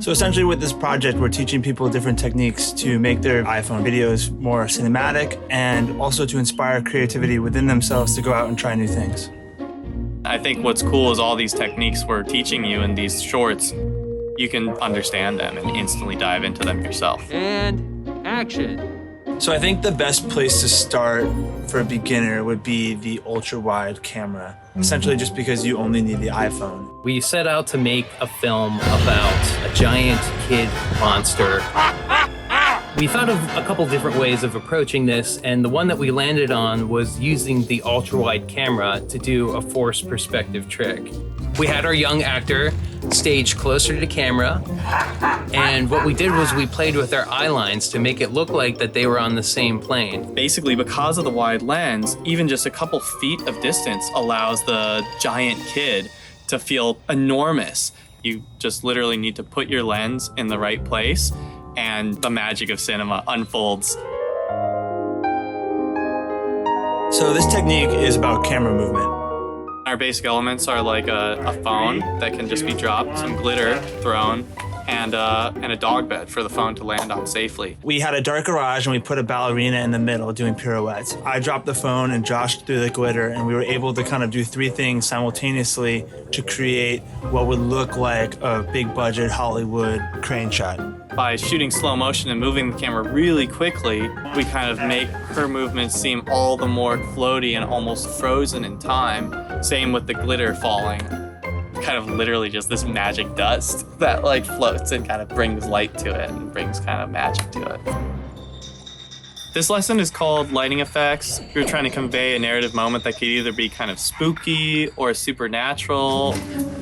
So essentially with this project, we're teaching people different techniques to make their iPhone videos more cinematic and also to inspire creativity within themselves to go out and try new things. I think what's cool is all these techniques we're teaching you in these shorts, you can understand them and instantly dive into them yourself. And action. So I think the best place to start for a beginner would be the ultra-wide camera, essentially just because you only need the iPhone. We set out to make a film about a giant kid monster. We thought of a couple different ways of approaching this, and the one that we landed on was using the ultra-wide camera to do a forced perspective trick. We had our young actor stage closer to camera, and what we did was we played with our eye lines to make it look like that they were on the same plane. Basically, because of the wide lens, even just a couple feet of distance allows the giant kid to feel enormous. You just literally need to put your lens in the right place, and the magic of cinema unfolds. So this technique is about camera movement. Our basic elements are like a phone that can just be dropped, some glitter thrown, and a dog bed for the phone to land on safely. We had a dark garage and we put a ballerina in the middle doing pirouettes. I dropped the phone and Josh threw the glitter, and we were able to kind of do three things simultaneously to create what would look like a big budget Hollywood crane shot. By shooting slow motion and moving the camera really quickly, we kind of make her movements seem all the more floaty and almost frozen in time. Same with the glitter falling. Kind of literally just this magic dust that like floats and kind of brings light to it and brings kind of magic to it. This lesson is called Lighting Effects. We're trying to convey a narrative moment that could either be kind of spooky or supernatural.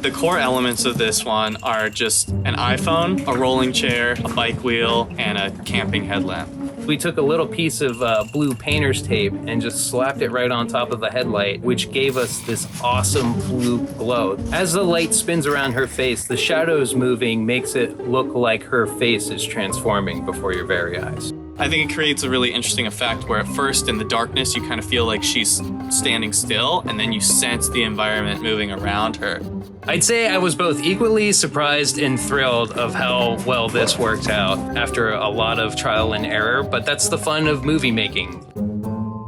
The core elements of this one are just an iPhone, a rolling chair, a bike wheel, and a camping headlamp. We took a little piece of blue painter's tape and just slapped it right on top of the headlight, which gave us this awesome blue glow. As the light spins around her face, the shadows moving makes it look like her face is transforming before your very eyes. I think it creates a really interesting effect where at first in the darkness you kind of feel like she's standing still, and then you sense the environment moving around her. I'd say I was both equally surprised and thrilled of how well this worked out after a lot of trial and error, but that's the fun of movie making.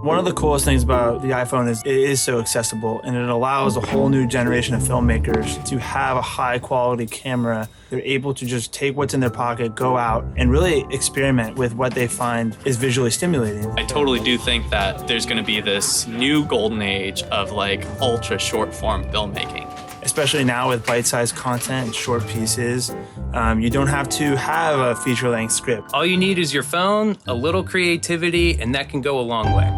One of the coolest things about the iPhone is it is so accessible, and it allows a whole new generation of filmmakers to have a high quality camera. They're able to just take what's in their pocket, go out, and really experiment with what they find is visually stimulating. I totally do think that there's going to be this new golden age of like ultra short form filmmaking. Especially now with bite-sized content and short pieces, you don't have to have a feature-length script. All you need is your phone, a little creativity, and that can go a long way.